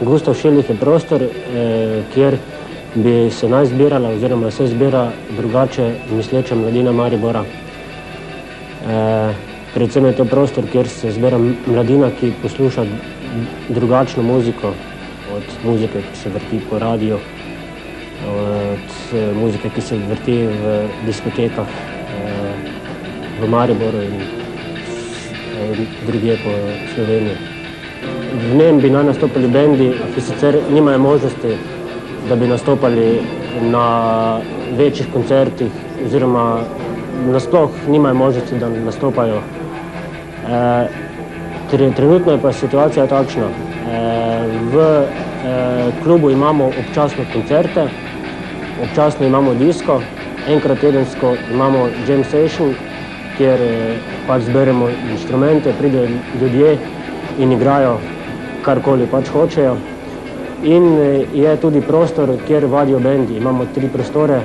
Gustav Šelih je prostor, kjer bi se naj zbirala oziroma se zbira drugače misleča mladina Maribora. Predvsem je to prostor, kjer se zbira mladina, ki posluša drugačno muziko od muzike, ki se vrti po radiju, od muzike, ki se vrti v diskotekah v Mariboru in drugje po Sloveniji. V njem bi naj nastopali bendi, ki sicer nimajo možnosti, da bi nastopali na večjih koncertih oziroma nasploh nimajo možnosti, da nastopajo. Trenutno je pa situacija takšna. V klubu imamo občasno koncerte, občasno imamo disko, enkrat tedensko imamo jam session, kjer pač zberemo inštrumente, pridejo ljudje in igrajo karkoli pač hočejo. In je tudi prostor, kjer vadijo bendi. Imamo 3 prostore,